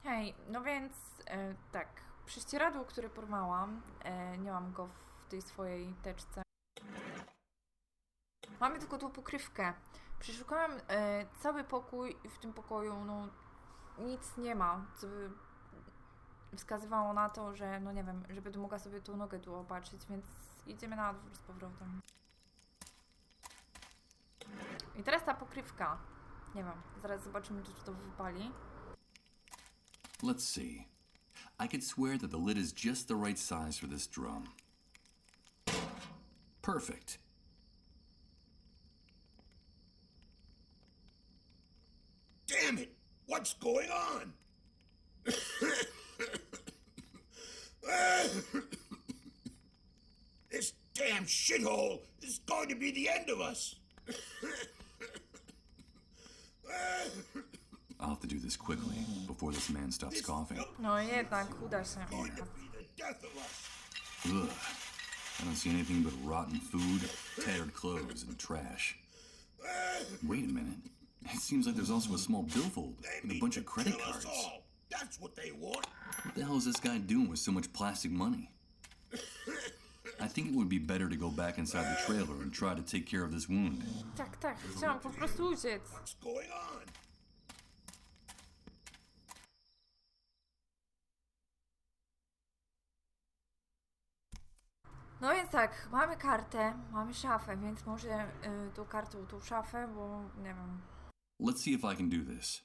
Hej, no więc tak, prześcieradło, które porwałam, nie mam go w tej swojej teczce. Mamy tylko tą pokrywkę. Przeszukałam cały pokój i w tym pokoju, no, nic nie ma, co by wskazywało na to, że, no nie wiem, że będę mogła sobie tą nogę tu opatrzyć, więc idziemy na dwór z powrotem. I teraz ta pokrywka. Nie wiem, zaraz zobaczymy, czy to wypali. Let's see. I could swear that the lid is just the right size for this drum. Perfect. Damn it! What's going on? This damn shithole is going to be the end of us. I'll have to do this quickly before this man stops coughing. No jednak, uda się. Going to be the death of us. Ugh. I don't see anything but rotten food, tattered clothes, and trash. Wait a minute. It seems like there's also a small billfold with a bunch of credit Kill us cards. all. That's what they want. What the hell is this guy doing with so much plastic money? I think it would be better to go back inside the trailer and try to take care of this wound. Tak, tak, chciałam po prostu uciec. What's going on? No więc tak, mamy kartę, mamy szafę, więc może tą kartą, tą szafę, bo nie wiem. Let's see if I can do this.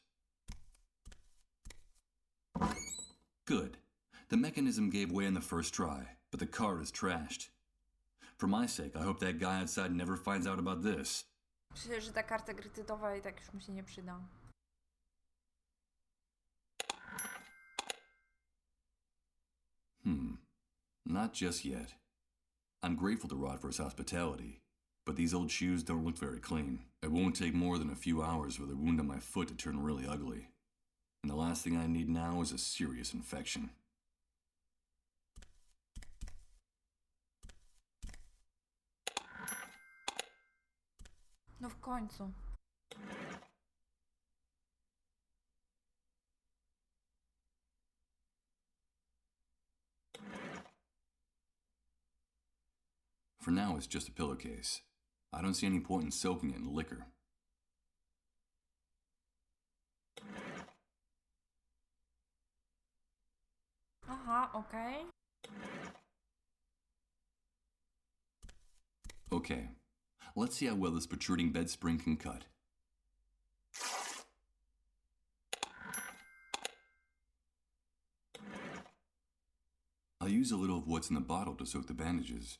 Good. The mechanism gave way on the first try, but the card is trashed. For my sake, I hope that guy outside never finds out about this. Myślę, że ta karta kredytowa i tak już mu się nie przyda. Not just yet. I'm grateful to Rod for his hospitality, but these old shoes don't look very clean. It won't take more than a few hours for the wound on my foot to turn really ugly. And the last thing I need now is a serious infection. No w końcu. For now, it's just a pillowcase. I don't see any point in soaking it in liquor. Aha, okej. Okay, let's see how well this protruding bed spring can cut. I'll use a little of what's in the bottle to soak the bandages.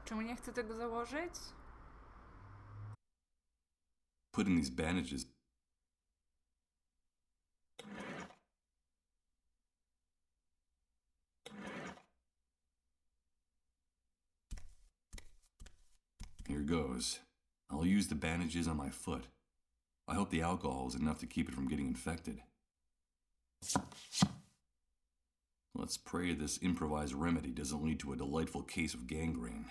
Czemu nie chcę tego założyć? Putting these bandages. Here goes. I'll use the bandages on my foot. I hope the alcohol is enough to keep it from getting infected. Let's pray this improvised remedy doesn't lead to a delightful case of gangrene.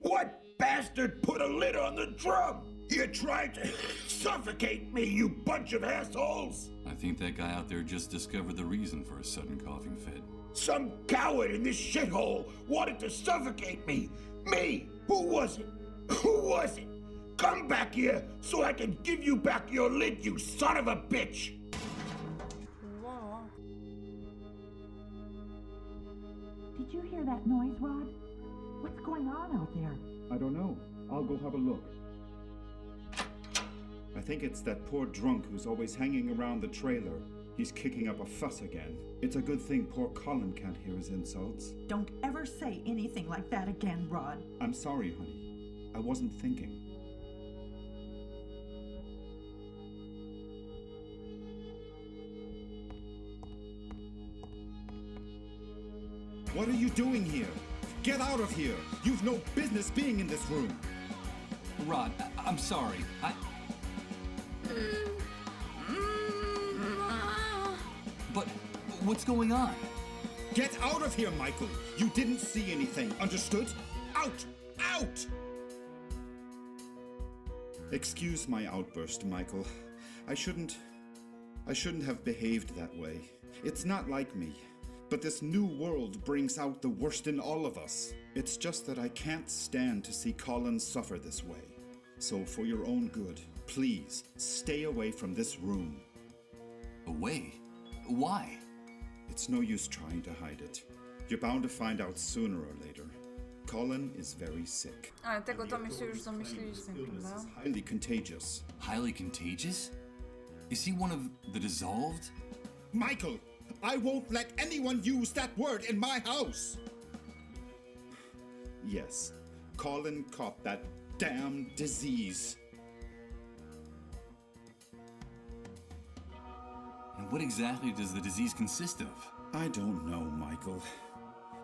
What bastard put a lid on the drum? You tried to suffocate me, you bunch of assholes! I think that guy out there just discovered the reason for a sudden coughing fit. Some coward in this shithole wanted to suffocate me! Me! Who was it? Who was it? Come back here so I can give you back your lid, you son of a bitch! Wow. Did you hear that noise, Rod? What's going on out there? I don't know. I'll go have a look. I think it's that poor drunk who's always hanging around the trailer. He's kicking up a fuss again. It's a good thing poor Colin can't hear his insults. Don't ever say anything like that again, Rod. I'm sorry, honey. I wasn't thinking. What are you doing here? Get out of here! You've no business being in this room! Rod, I'm sorry. But What's going on? Get out of here, Michael! You didn't see anything, understood? Out! Out! Excuse my outburst, Michael. I shouldn't have behaved that way. It's not like me. But this new world brings out the worst in all of us. It's just that I can't stand to see Colin suffer this way. So for your own good, please stay away from this room. Away? Why? It's no use trying to hide it. You're bound to find out sooner or later. Colin is very sick. Ale tego to my się już domyśliliśmy, Illness prawda? is highly contagious. Highly contagious? Is he one of the dissolved? Michael, I won't let anyone use that word in my house! Yes, Colin caught that damn disease. And what exactly does the disease consist of? I don't know, Michael.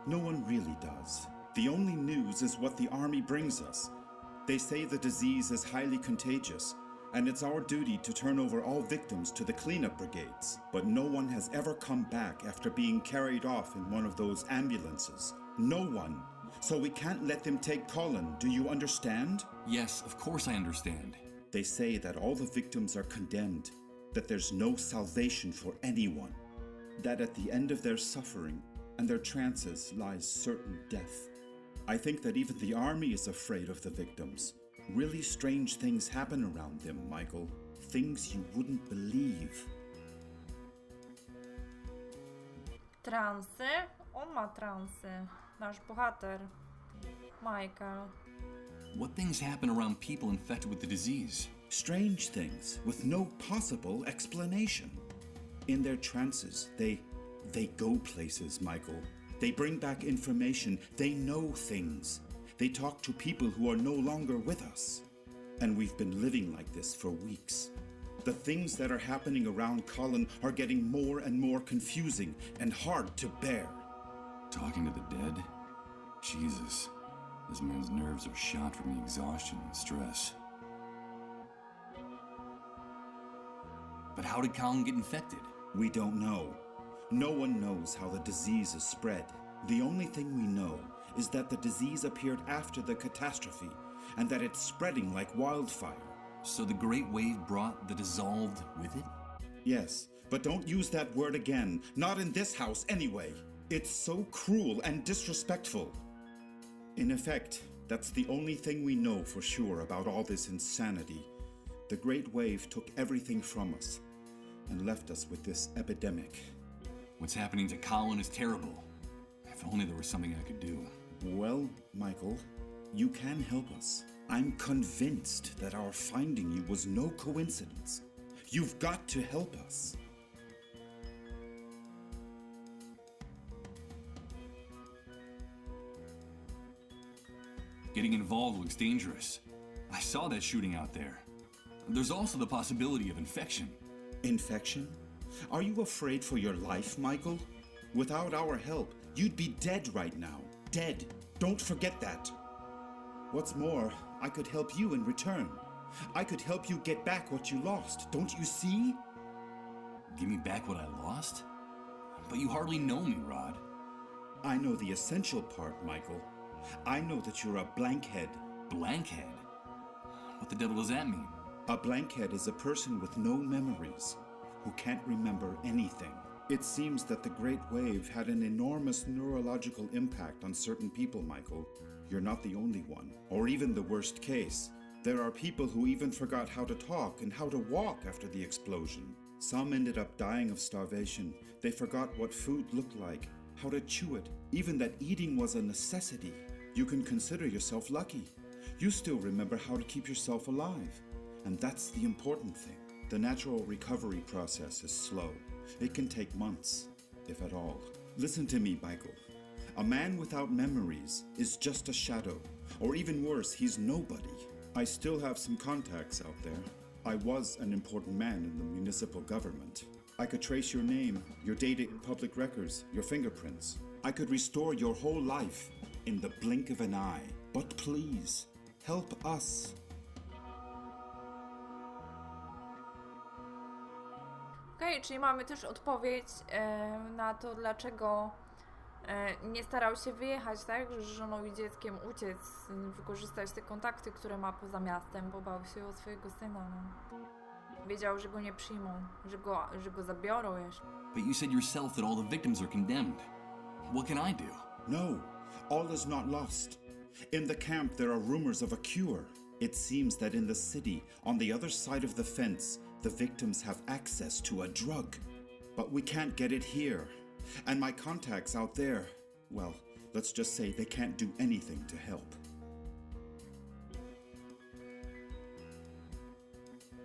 No one really does. The only news is what the army brings us. They say the disease is highly contagious, and it's our duty to turn over all victims to the cleanup brigades. But no one has ever come back after being carried off in one of those ambulances. No one. So we can't let them take Colin, do you understand? Yes, of course I understand. They say that all the victims are condemned, that there's no salvation for anyone, that at the end of their suffering and their trances lies certain death. I think that even the army is afraid of the victims. Really strange things happen around them, Michael. Things you wouldn't believe. Transy? On ma transy. Nasz bohater. Michael. What things happen around people infected with the disease? Strange things with no possible explanation. In their trances, they go places, Michael. They bring back information. They know things. They talk to people who are no longer with us. And we've been living like this for weeks. The things that are happening around Colin are getting more and more confusing and hard to bear. Talking to the dead? Jesus. This man's nerves are shot from the exhaustion and stress. But how did Colin get infected? We don't know. No one knows how the disease is spread. The only thing we know is that the disease appeared after the catastrophe, and that it's spreading like wildfire. So the Great Wave brought the dissolved with it? Yes, but don't use that word again. Not in this house, anyway. It's so cruel and disrespectful. In effect, that's the only thing we know for sure about all this insanity. The Great Wave took everything from us and left us with this epidemic. What's happening to Colin is terrible. If only there was something I could do. Well, Michael, you can help us. I'm convinced that our finding you was no coincidence. You've got to help us. Getting involved looks dangerous. I saw that shooting out there. There's also the possibility of infection. Infection? Are you afraid for your life, Michael? Without our help, you'd be dead right now. Dead. Don't forget that. What's more, I could help you in return. I could help you get back what you lost. Don't you see? Give me back what I lost? But you hardly know me, Rod. I know the essential part, Michael. I know that you're a blankhead. Blankhead? What the devil does that mean? A blankhead is a person with no memories, who can't remember anything. It seems that the Great Wave had an enormous neurological impact on certain people, Michael. You're not the only one, or even the worst case. There are people who even forgot how to talk and how to walk after the explosion. Some ended up dying of starvation. They forgot what food looked like, how to chew it, even that eating was a necessity. You can consider yourself lucky. You still remember how to keep yourself alive. And that's the important thing. The natural recovery process is slow. It can take months, if at all. Listen to me, Michael. A man without memories is just a shadow, or even worse, he's nobody. I still have some contacts out there. I was an important man in the municipal government. I could trace your name, your data in public records, your fingerprints. I could restore your whole life in the blink of an eye. But please, help us. Okej, Okej, czyli mamy też odpowiedź na to, dlaczego nie starał się wyjechać, tak? Że z żoną i dzieckiem uciec, wykorzystać te kontakty, które ma poza miastem, bo bał się o swojego syna. No. Wiedział, że go nie przyjmą, że go zabiorą jeszcze. But you said yourself that all the victims are condemned. What can I do? No, all is not lost. In the camp, there are rumors of a cure. It seems that in the city, on the other side of the fence, the victims have access to a drug. But we can't get it here. And my contacts out there, well, let's just say they can't do anything to help.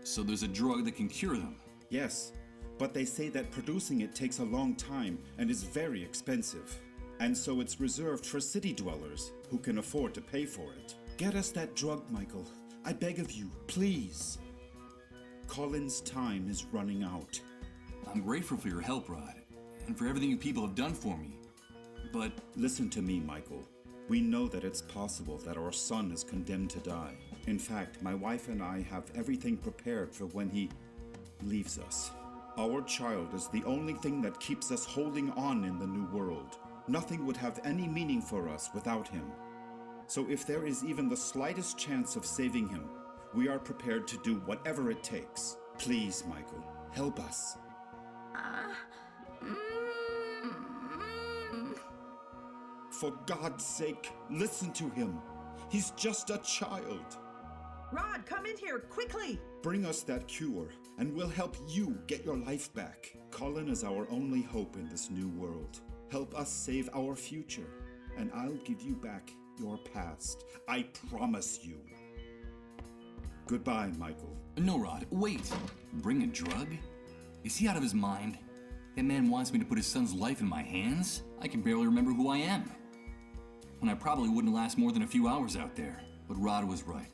So there's a drug that can cure them? Yes, but they say that producing it takes a long time and is very expensive. And so it's reserved for city dwellers who can afford to pay for it. Get us that drug, Michael. I beg of you, please. Colin's time is running out. I'm grateful for your help, Rod, and for everything you people have done for me. But Listen to me, Michael. We know that it's possible that our son is condemned to die. In fact, my wife and I have everything prepared for when he leaves us. Our child is the only thing that keeps us holding on in the new world. Nothing would have any meaning for us without him. So if there is even the slightest chance of saving him, we are prepared to do whatever it takes. Please, Michael, help us. For God's sake, listen to him. He's just a child. Rod, come in here, quickly! Bring us that cure, and we'll help you get your life back. Colin is our only hope in this new world. Help us save our future, and I'll give you back your past. I promise you. Goodbye, Michael. no, Rod, wait. Bring a drug? Is he out of his mind? That man wants me to put his son's life in my hands? I can barely remember who I am. And I probably wouldn't last more than a few hours out there. But Rod was right.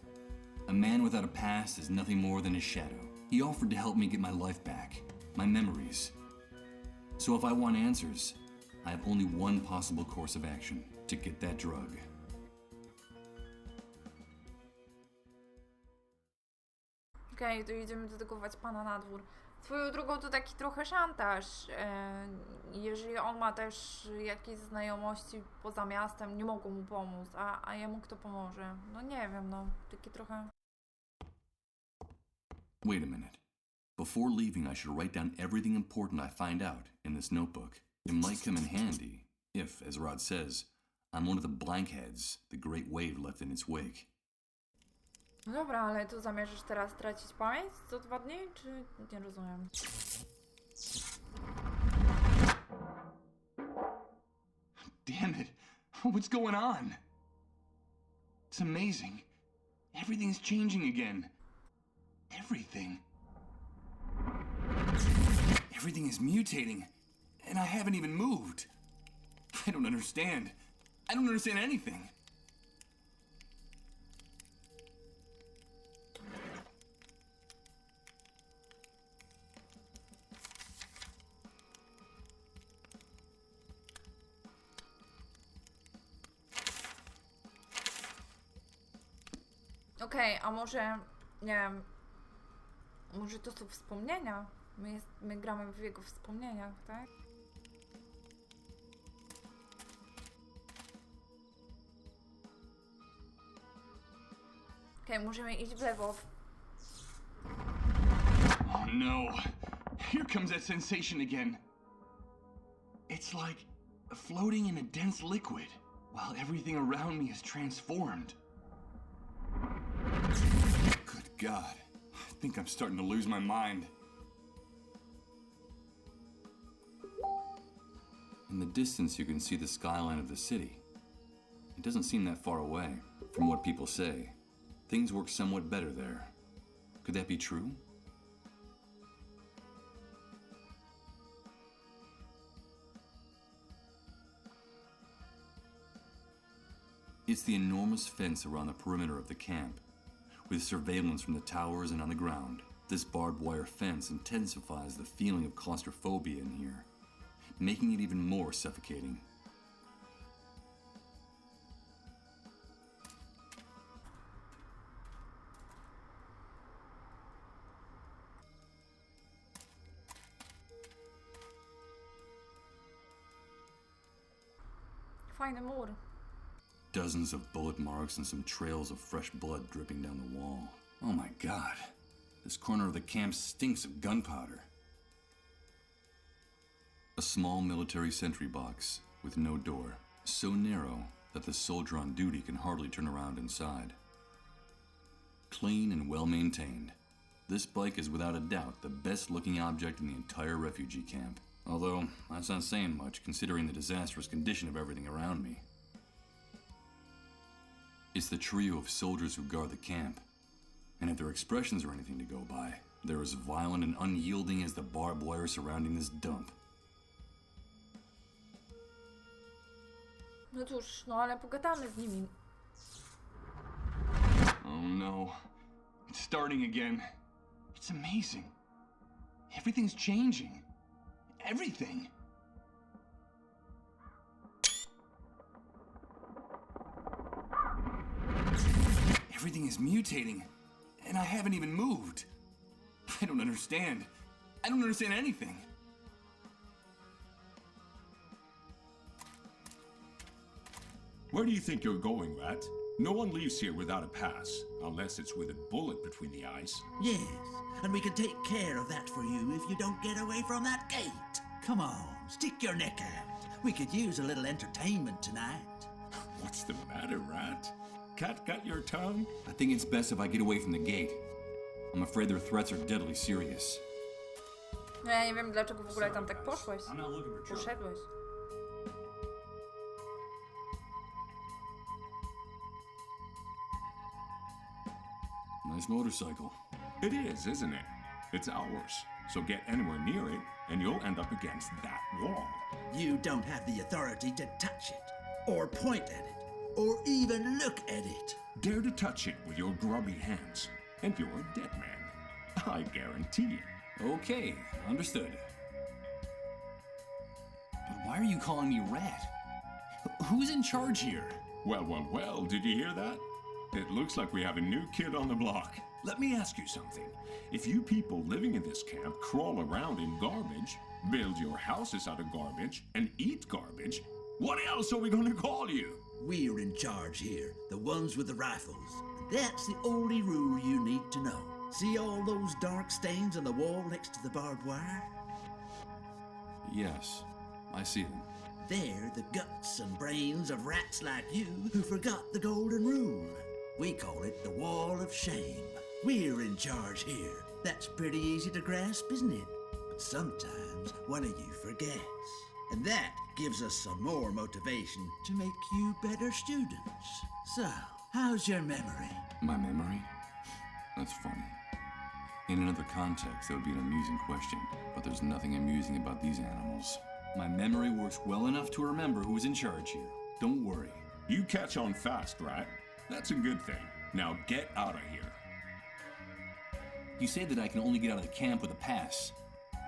A man without a past is nothing more than his shadow. He offered to help me get my life back, my memories. So if I want answers, I have only one possible course of action: to get that drug. Okej, to idziemy do tego pana na dwór. Swoją drogą to taki trochę szantaż. Jeżeli on ma też jakieś znajomości poza miastem, nie mogą mu pomóc, a jemu kto pomoże? No nie wiem, no, takie trochę... Wait a minute. Before leaving, I should write down everything important I find out in this notebook. It might come in handy if, as Rod says, I'm one of the blankheads the great wave left in its wake. No dobra, ale to zamierzasz teraz tracić pamięć co 2 dni, czy nie rozumiem? Damn it! What's going on? It's amazing. Everything's changing again. Everything. Everything is mutating, and I haven't even moved. I don't understand. I don't understand anything. Okej, a może, nie wiem, może to są wspomnienia? My gramy w jego wspomnieniach, tak? Okej, możemy iść w lewo. Oh no. Here comes that sensation again. It's like floating in a dense liquid, while everything around me is transformed. Good God. I think I'm starting to lose my mind. In the distance, you can see the skyline of the city. It doesn't seem that far away. From what people say, things work somewhat better there. Could that be true? It's the enormous fence around the perimeter of the camp, with surveillance from the towers and on the ground. This barbed wire fence intensifies the feeling of claustrophobia in here, making it even more suffocating. Fajny mur. Dozens of bullet marks and some trails of fresh blood dripping down the wall. Oh my god. This corner of the camp stinks of gunpowder. A small military sentry box with no door, so narrow that the soldier on duty can hardly turn around inside. Clean and well-maintained. This bike is without a doubt the best-looking object in the entire refugee camp. Although, that's not saying much considering the disastrous condition of everything around me. It's the trio of soldiers who guard the camp. And if their expressions are anything to go by, they're as violent and unyielding as the barbed wire surrounding this dump. No cóż, no ale pogadamy z nimi. Oh no. It's starting again. It's amazing. Everything's changing. Everything. Everything is mutating, and I haven't even moved. I don't understand. I don't understand anything. Where do you think you're going, Rat? No one leaves here without a pass, unless it's with a bullet between the eyes. Yes, and we can take care of that for you if you don't get away from that gate. Come on, stick your neck out. We could use a little entertainment tonight. What's the matter, Rat? Cat got your tongue? I think it's best if I get away from the gate. I'm afraid their threats are deadly serious. No ja nie wiem, dlaczego w ogóle tam tak poszłeś. Poszedłeś. Nice motorcycle. It is, isn't it? It's ours. So get anywhere near it, and you'll end up against that wall. You don't have the authority to touch it, or point at it, or even look at it. Dare to touch it with your grubby hands, and you're a dead man. I guarantee it. Okay, understood. But why are you calling me Rat? Who's in charge here? Well, did you hear that? It looks like we have a new kid on the block. Let me ask you something. If you people living in this camp crawl around in garbage, build your houses out of garbage, and eat garbage, what else are we going to call you? We're in charge here, the ones with the rifles. That's the only rule you need to know. See all those dark stains on the wall next to the barbed wire? Yes, I see them. They're the guts and brains of rats like you who forgot the golden rule. We call it the Wall of Shame. We're in charge here. That's pretty easy to grasp, isn't it? But sometimes one of you forgets. And that gives us some more motivation to make you better students. So, how's your memory? My memory? That's funny. In another context, that would be an amusing question, but there's nothing amusing about these animals. My memory works well enough to remember who's in charge here. Don't worry. You catch on fast, right? That's a good thing. Now get out of here. You say that I can only get out of the camp with a pass.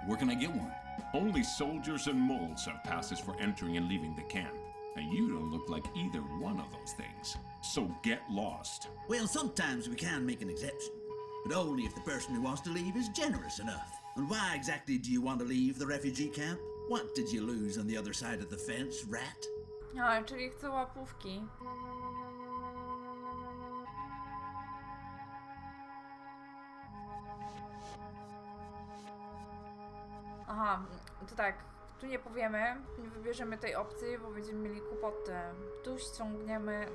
Where can I get one? Only soldiers and moles have passes for entering and leaving the camp. And you don't look like either one of those things. So get lost. Well, sometimes we can make an exception, but only if the person who wants to leave is generous enough. And why exactly do you want to leave the refugee camp? What did you lose on the other side of the fence, rat? A, czyli chcę łapówki. Aha, to tak, tu nie powiemy, nie wybierzemy tej opcji, bo będziemy mieli kłopoty. Tu ściągniemy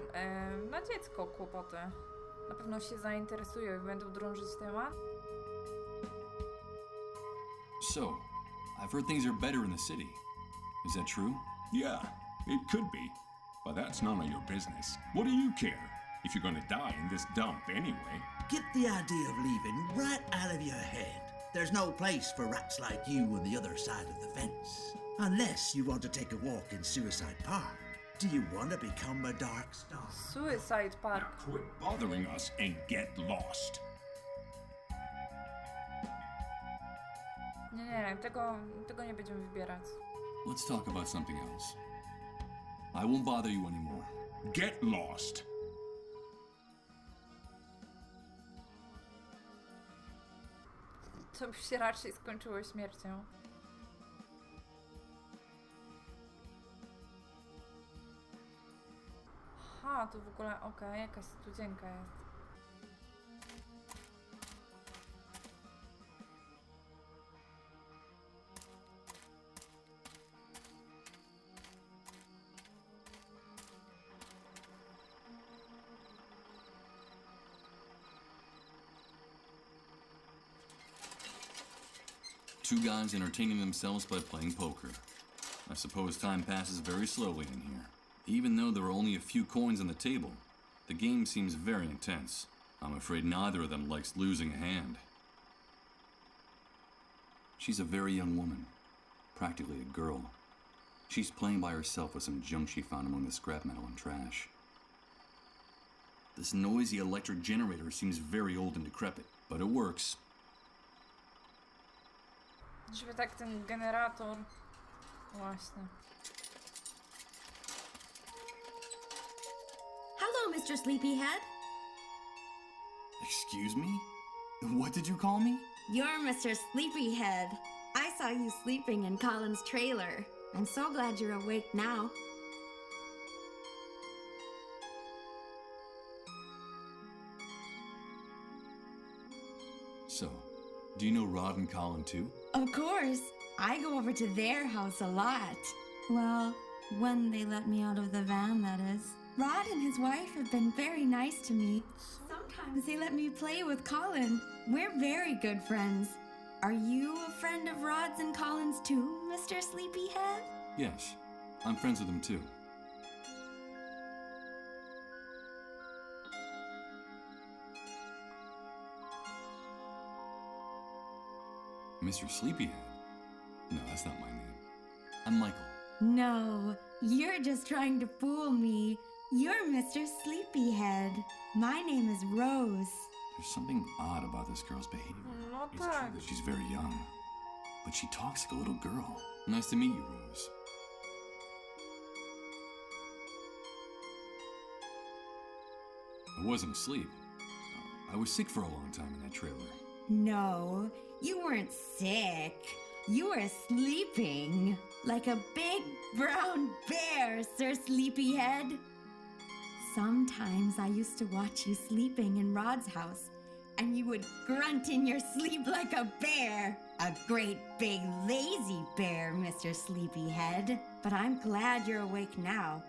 na dziecko kłopoty. Na pewno się zainteresują i będą drążyć temat. So, I've heard things are better in the city. Is that true? Yeah, it could be. But that's none of your business. What do you care? If you're gonna die in this dump anyway. Get the idea of leaving right out of your head. There's no place for rats like you on the other side of the fence. Unless you want to take a walk in Suicide Park. Do you want to become a Dark Star? Suicide Park. Now quit bothering us and get lost. Nie, tego nie będziemy wybierać. Let's talk about something else. I won't bother you anymore. Get lost. To by się raczej skończyło śmiercią. A, tu w ogóle, okej, jakaś studzienka jest. Two guys entertaining themselves by playing poker. I suppose time passes very slowly in here. Even though there are only a few coins on the table, the game seems very intense. I'm afraid neither of them likes losing a hand. She's a very young woman, practically a girl. She's playing by herself with some junk she found among the scrap metal and trash. This noisy electric generator seems very old and decrepit, but it works. Żeby tak ten generator... Właśnie. Hello, Mr. Sleepyhead. Excuse me? What did you call me? You're Mr. Sleepyhead. I saw you sleeping in Colin's trailer. I'm so glad you're awake now. So, do you know Rod and Colin too? Of course. I go over to their house a lot. Well, when they let me out of the van, that is. Rod and his wife have been very nice to me. Sometimes they let me play with Colin. We're very good friends. Are you a friend of Rod's and Colin's too, Mr. Sleepyhead? Yes, I'm friends with them too. Mr. Sleepyhead? No, that's not my name. I'm Michael. No, you're just trying to fool me. You're Mr. Sleepyhead. My name is Rose. There's something odd about this girl's behavior. No It's tak. true that she's very young, but she talks like a little girl. Nice to meet you, Rose. I wasn't asleep. I was sick for a long time in that trailer. No, you weren't sick. You were sleeping like a big brown bear, Sir Sleepyhead. Sometimes I used to watch you sleeping in Rod's house, and you would grunt in your sleep like a bear. A great big lazy bear, Mr. Sleepyhead. But I'm glad you're awake now.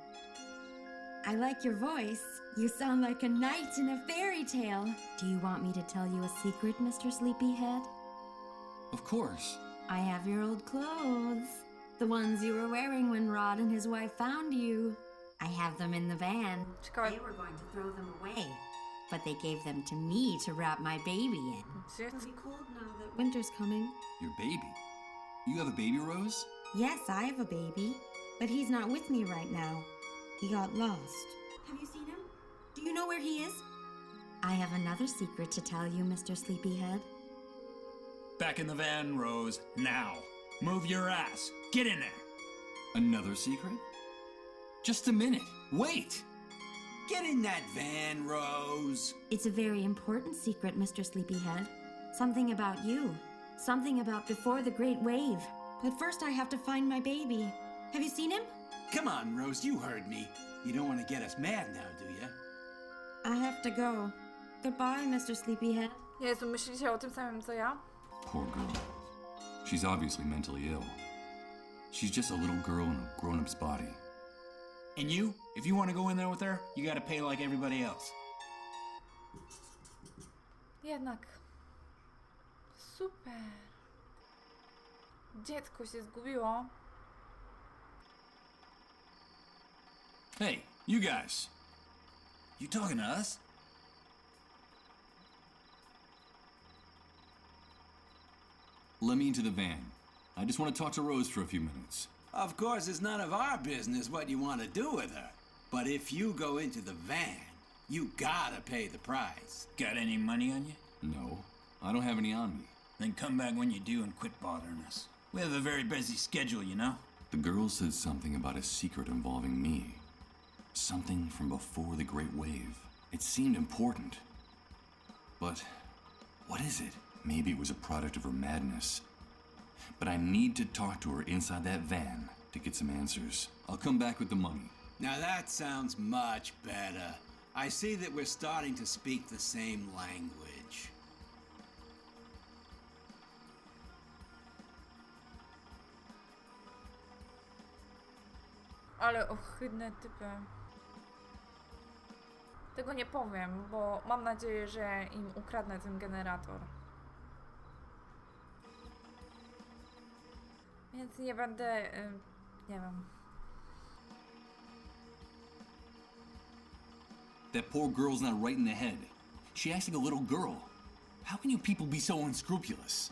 I like your voice. You sound like a knight in a fairy tale. Do you want me to tell you a secret, Mr. Sleepyhead? Of course. I have your old clothes. The ones you were wearing when Rod and his wife found you. I have them in the van. Ciekawe, They were going to throw them away, but they gave them to me to wrap my baby in. gdzie It'll be cold now that winter's coming. Your baby. You have a baby, Rose? Yes, I have a baby, but he's not with me right now. He got lost. Have you seen him? Do you know where he is? I have another secret to tell you, Mr. Sleepyhead. Back in the van, Rose. Now. Move your ass. Get in there. Another secret? Just a minute. Wait! Get in that van, Rose. It's a very important secret, Mr. Sleepyhead. Something about you. Something about before the Great Wave. But first I have to find my baby. Have you seen him? Come on, Rose, you heard me. You don't want to get us mad now, do you? I have to go. Goodbye, Mr. Sleepyhead. Jezu, myślicie o tym samym co ja? Poor girl. She's obviously mentally ill. She's just a little girl in a grown-up's body. And you, if you want to go in there with her, you gotta pay like everybody else. Jednak. Super. Dziecko się zgubiło. Hey, you guys. You talking to us? Let me into the van. I just want to talk to Rose for a few minutes. Of course, it's none of our business what you want to do with her. But if you go into the van, you gotta pay the price. Got any money on you? No, I don't have any on me. Then come back when you do and quit bothering us. We have a very busy schedule, you know? The girl said something about a secret involving me. Something from before the Great Wave. It seemed important. But what is it? Maybe it was a product of her madness. But I need to talk to her inside that van to get some answers. I'll come back with the money. Now that sounds much better. I see that we're starting to speak the same language. Ale ohydne typy. Tego nie powiem, bo mam nadzieję, że im ukradnę ten generator. Więc nie będę... nie wiem. That poor girl's not right in the head. She acts like a little girl. How can you people be so unscrupulous?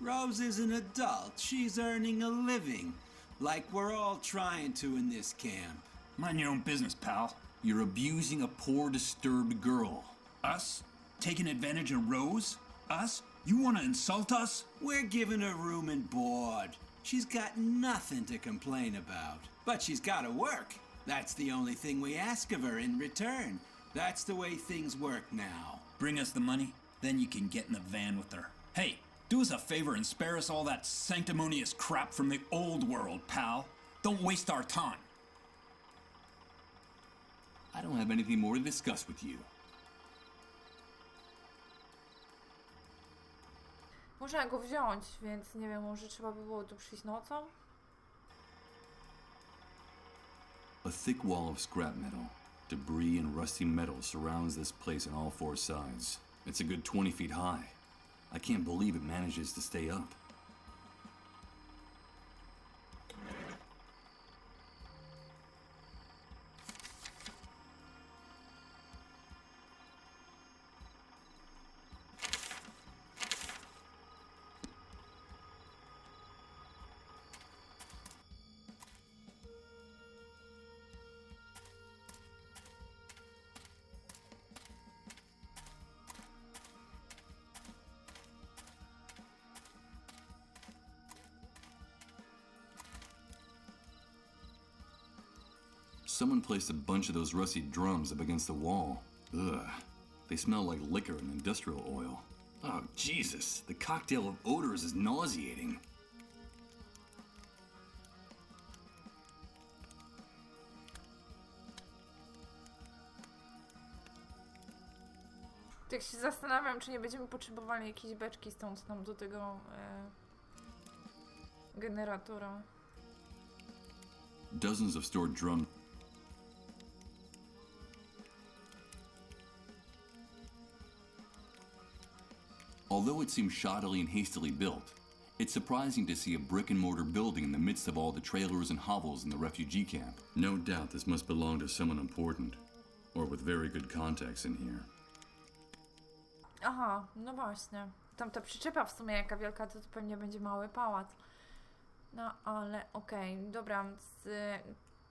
Rose is an adult. She's earning a living. Like we're all trying to in this camp. Mind your own business, pal. You're abusing a poor, disturbed girl. Us? Taking advantage of Rose? Us? You want to insult us? We're giving her room and board. She's got nothing to complain about. But she's got to work. That's the only thing we ask of her in return. That's the way things work now. Bring us the money, then you can get in the van with her. Hey, do us a favor and spare us all that sanctimonious crap from the old world, pal. Don't waste our time. I don't have anything more to discuss with you. Można go wziąć, więc nie wiem, może trzeba by było tu przyjść nocą? A thick wall of scrap metal, debris and rusty metal surrounds this place on all four sides. It's a good 20 feet high. I can't believe it manages to stay up. Someone placed a bunch of those rusty drums up against the wall. Ugh. They smell like liquor and industrial oil. Oh, Jesus. The cocktail of odors is nauseating. Tak się zastanawiam, czy nie będziemy potrzebowali jakiejś beczki stąd tam do tego generatora. Dozens of stored drums. Although it seems shoddily and hastily built, it's surprising to see a brick-and-mortar building in the midst of all the trailers and hovels in the refugee camp. No doubt this must belong to someone important, or with very good contacts in here. Aha, no właśnie. Tamta przyczepa w sumie jaka wielka, to pewnie będzie mały pałac. No ale okej, dobra, z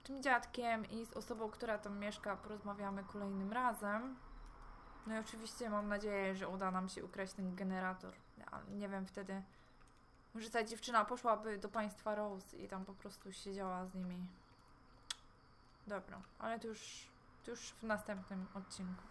tym dziadkiem i z osobą, która tam mieszka, porozmawiamy kolejnym razem. No i oczywiście mam nadzieję, że uda nam się ukraść ten generator. Ale nie wiem wtedy, może ta dziewczyna poszłaby do państwa Rose i tam po prostu siedziała z nimi. Dobra, ale to już w następnym odcinku.